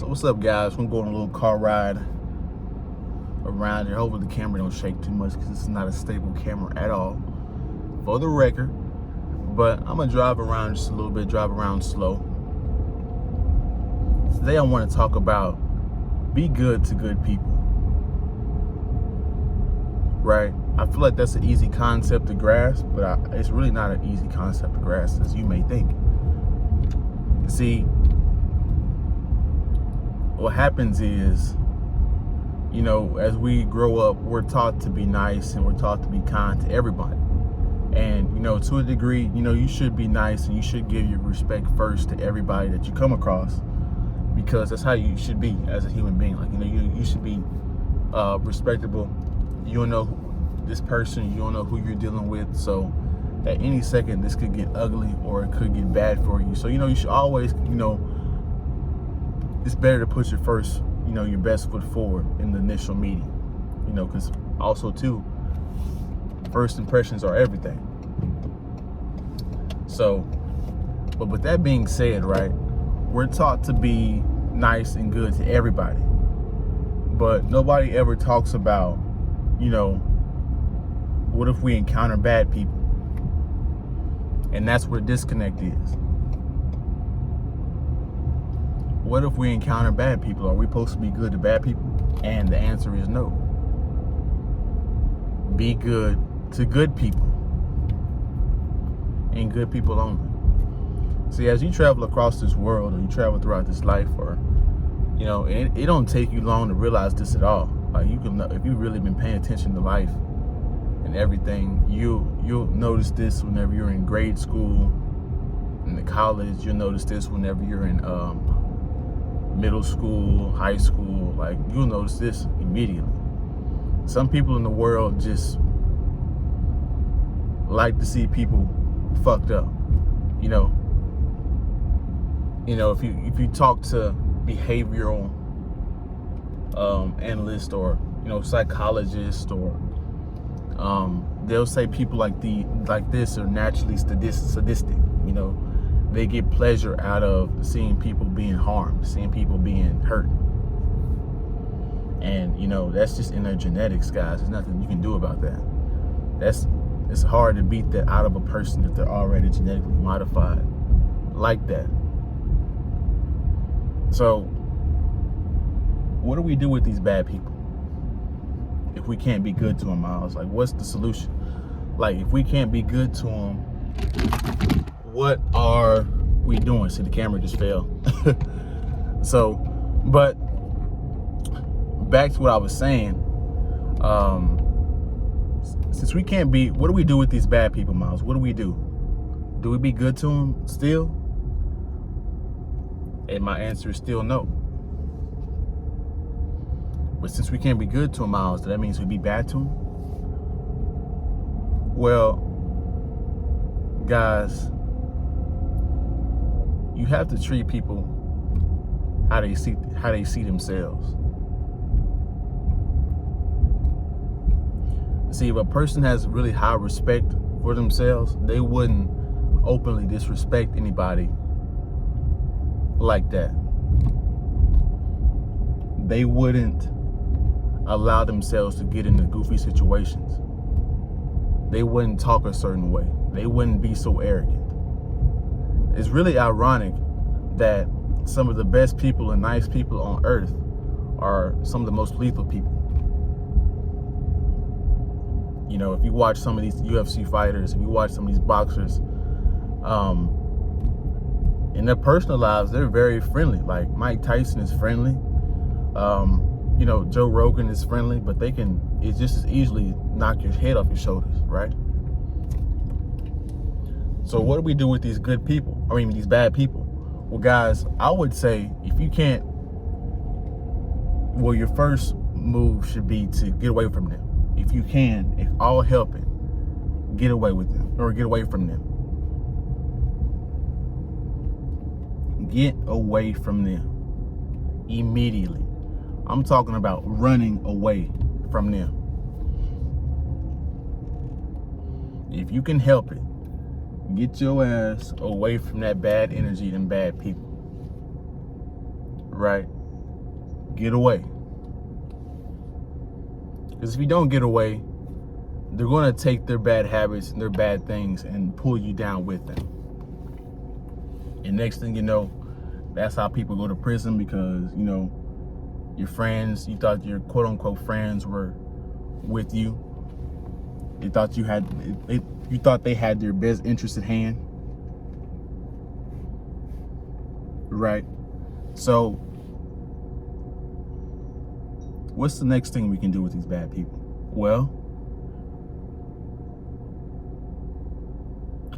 So what's up, guys? We're going on a little car ride around here. Hopefully the camera don't shake too much because this is not a stable camera at all, for the record. But I'm gonna drive around just a little bit, drive around slow. Today I want to talk about be good to good people, right? I feel like that's an easy concept to grasp, but it's really not an easy concept to grasp as you may think. See, what happens is, you know, as we grow up, we're taught to be nice and we're taught to be kind to everybody. And, you know, to a degree, you know, you should be nice and you should give your respect first to everybody that you come across, because that's how you should be as a human being. Like, you know, you should be respectable. You don't know this person, you don't know who you're dealing with. So at any second, this could get ugly or it could get bad for you. So, you know, you should always, you know, it's better to put your best foot forward in the initial meeting, you know, because also too, first impressions are everything. So, but with that being said, right, we're taught to be nice and good to everybody, but nobody ever talks about, you know, what if we encounter bad people? And that's where the disconnect is. What if we encounter bad people? Are we supposed to be good to bad people? And the answer is no. Be good to good people, and good people only. See, as you travel across this world, or you travel throughout this life, or, you know, it don't take you long to realize this at all. Like, you can, if you've really been paying attention to life and everything, you'll notice this whenever you're in grade school, in the college. You'll notice this whenever you're in middle school, high school. Like, you'll notice this immediately. Some people in the world just like to see people fucked up. You know, if you talk to behavioral analysts, or, you know, psychologists, or they'll say people like this are naturally sadistic. You know, they get pleasure out of seeing people being harmed, seeing people being hurt. And, you know, that's just in their genetics, guys. There's nothing you can do about that. It's hard to beat that out of a person if they're already genetically modified like that. So what do we do with these bad people if we can't be good to them, Miles? Like, what's the solution? Like, if we can't be good to them, what are we doing? See, the camera just fell. So, but back to what I was saying. Since we can't be, what do we do with these bad people, Miles? What do we do? Do we be good to them still? And my answer is still no. But since we can't be good to them, Miles, that means we be bad to them? Well, guys, you have to treat people how they see themselves. See, if a person has really high respect for themselves, they wouldn't openly disrespect anybody like that. They wouldn't allow themselves to get into goofy situations. They wouldn't talk a certain way. They wouldn't be so arrogant. It's really ironic that some of the best people and nice people on earth are some of the most lethal people. You know, if you watch some of these UFC fighters, if you watch some of these boxers, in their personal lives, they're very friendly. Like, Mike Tyson is friendly. You know, Joe Rogan is friendly, but it's just as easily knock your head off your shoulders, right? So what do we do with these good people? I mean, these bad people? Well, guys, I would say if you can't, well, your first move should be to get away from them. If you can, if all helping, get away with them, or get away from them. Get away from them immediately. I'm talking about running away from them. If you can help it, get your ass away from that bad energy and bad people. Right? Get away. Because if you don't get away, they're going to take their bad habits and their bad things and pull you down with them. And next thing you know, that's how people go to prison, because, you know, your friends, you thought your quote unquote friends were with you. You thought you thought they had their best interest at hand. Right? So what's the next thing we can do with these bad people? Well,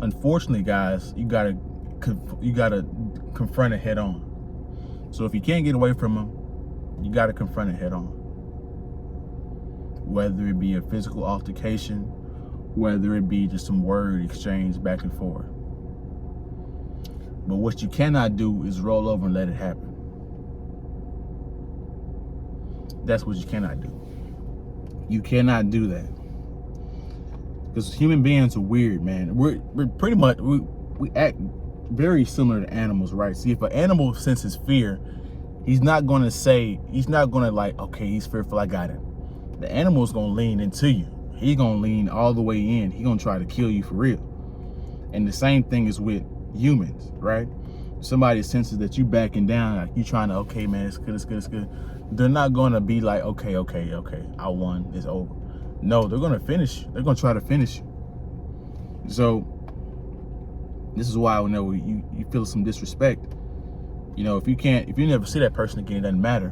unfortunately, guys, you gotta confront it head on. So if you can't get away from them, you gotta confront it head on. Whether it be a physical altercation, whether it be just some word exchange back and forth. But what you cannot do is roll over and let it happen. That's what you cannot do. You cannot do that. Because human beings are weird, man. We're pretty much, we act very similar to animals, right? See, if an animal senses fear, he's not going to like, okay, he's fearful, I got him. The animal's going to lean into you. He's going to lean all the way in. He's going to try to kill you for real. And the same thing is with humans, right? Somebody senses that you backing down, like you trying to, okay, man, it's good, it's good, it's good. They're not going to be like, okay, I won, it's over. No, they're going to finish. They're going to try to finish you. So this is why, whenever you feel some disrespect, you know, if you never see that person again, it doesn't matter.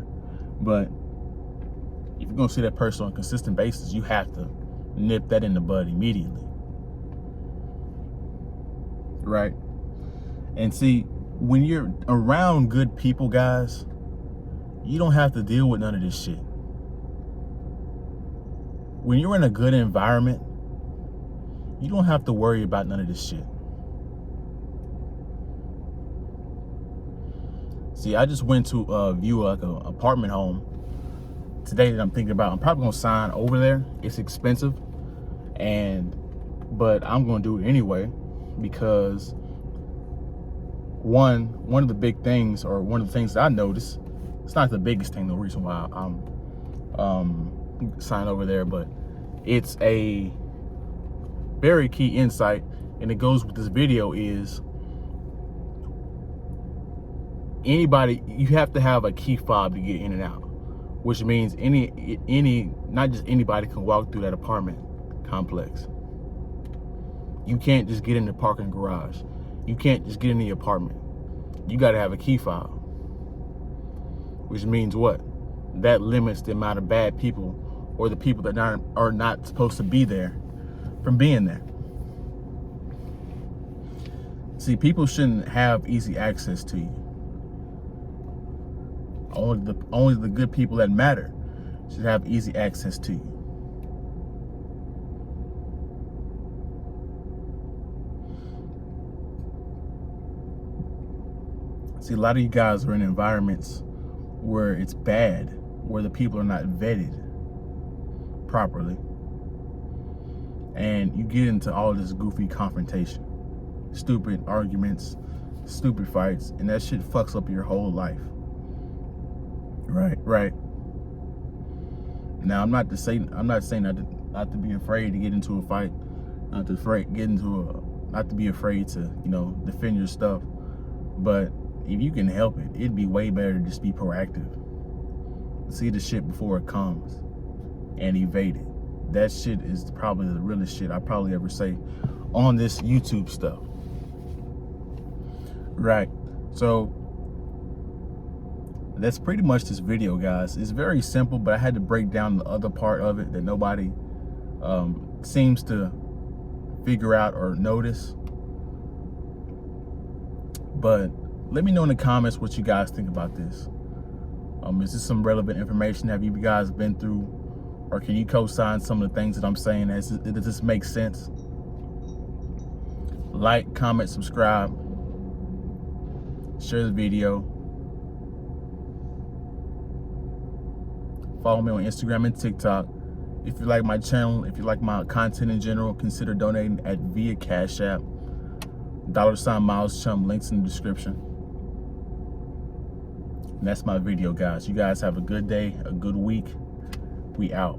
But if you're going to see that person on a consistent basis, you have to nip that in the bud immediately. Right? And see, when you're around good people, guys, you don't have to deal with none of this shit. When you're in a good environment, you don't have to worry about none of this shit. See, I just went to view like an apartment home today that I'm thinking about. I'm probably gonna sign over there. It's expensive, but I'm gonna do it anyway, because one of the big things, or one of the things that I noticed, it's not the biggest thing, the reason why I'm sign over there, but it's a very key insight, and it goes with this video, is anybody, you have to have a key fob to get in and out, which means not just anybody can walk through that apartment complex. You can't just get in the parking garage. You can't just get in the apartment. You got to have a key fob, which means what? That limits the amount of bad people, or the people that are not supposed to be there, from being there. See, people shouldn't have easy access to you. Only the good people that matter should have easy access to you. See, a lot of you guys are in environments where it's bad, where the people are not vetted properly, and you get into all this goofy confrontation, stupid arguments, stupid fights, and that shit fucks up your whole life. Right. Now, I'm not saying not to be afraid to get into a fight, not to be afraid to, you know, defend your stuff. But if you can help it, it'd be way better to just be proactive. See the shit before it comes and evade it. That shit is probably the realest shit I probably ever say on this YouTube stuff. Right. So that's pretty much this video, guys. It's very simple, but I had to break down the other part of it that nobody seems to figure out or notice. But let me know in the comments what you guys think about this. Is this some relevant information? Have you guys been through, or can you co-sign some of the things that I'm saying? Does this make sense? Like, comment, subscribe, share the video. Follow me on Instagram and TikTok. If you like my channel, if you like my content in general, consider donating via Cashapp. $Myleschum, links in the description. And that's my video, guys. You guys have a good day, a good week. We out.